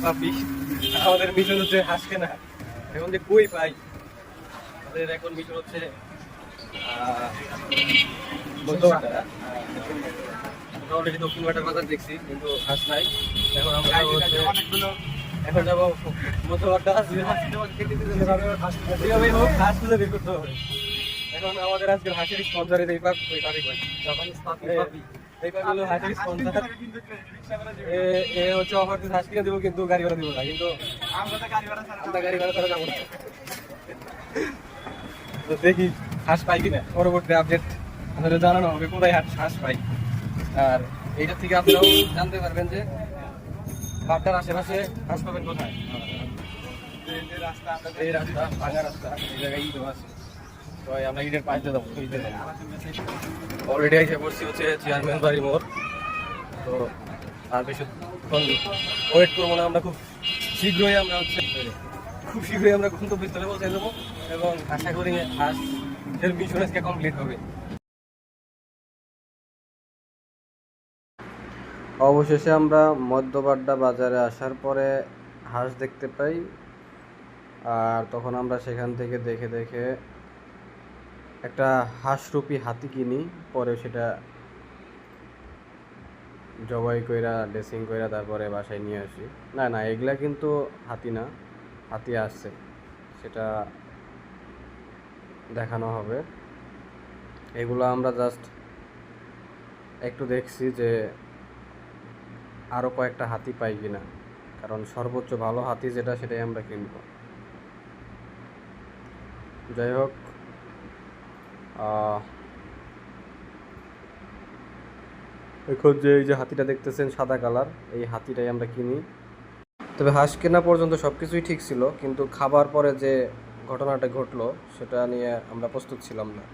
পাপি আমাদের মিশন হচ্ছে হাঁস কেনা। এখন যে কই পাই, আমাদের এখন মিশন হচ্ছে অলরেডি দক্ষিণ বাটার বাজার দেখছি কিন্তু হাঁস নাই। এখন আমরা এখন যাবো মধ্যবাড্ডা, হাঁস খুঁজে বের করতে হবে। এখন আমাদের আজকে হাঁসের স্পন্সরে এই পাক ওই পাবি কই এই পাক হলো হাঁসের স্পন্সর। এ হচ্ছে অফার হাঁস কিনে দেবো কিন্তু গাড়ি ভাড়া দেবো না, কিন্তু আমরা গাড়ি ভাড়া ছাড়া যাবো না। তো দেখি হাঁস পাই কিনা, পরবর্তী আপডেট আপনাদের জানানো হবে কোথায় হাঁস পাই। আর এইটা থেকে আপনারাও জানতে পারবেন যে বাড্ডার আশেপাশে হাঁস পাবেন কোথায়। এই রাস্তা ভাঙা রাস্তা, এই জায়গায় ইটও আছে। তো আমরা ইটের পাইতে যাবো, অলরেডি এসে পড়ছি হচ্ছে চেয়ারম্যান বাড়ি মোড়। তো আর বেশিক্ষণ ওয়েট করবো না, আমরা খুব শীঘ্রই আমরা গন্তব্যস্থলে পৌঁছে যাবো এবং আশা করি হাঁসের মিশন আজকে কমপ্লিট হবে। অবশেষে আমরা মধ্যবাড্ডা বাজারে আসার পরে হাঁস দেখতে পাই। আর তখন আমরা সেখান থেকে দেখে দেখে একটা হাঁসরূপী হাতি কিনি। পরে সেটা জবাই কইরা ড্রেসিং কইরা তারপরে বাসায় নিয়ে আসি। না এগুলা কিন্তু হাতি না, হাতি আসছে, সেটা দেখানো হবে। এগুলো আমরা জাস্ট একটু দেখছি যে আরও কয়েকটা হাতি পাই কিনা, কারণ সর্বোচ্চ ভালো হাতি যেটা সেটাই আমরা কিনব। যাই হোক, এখন যে এই যে হাতিটা দেখতেছেন সাদা কালার, এই হাতিটাই আমরা কিনি। তবে হাঁস কেনা পর্যন্ত সব কিছুই ঠিক ছিল, কিন্তু খাবার পরে যে ঘটনাটা ঘটলো সেটা নিয়ে আমরা প্রস্তুত ছিলাম না।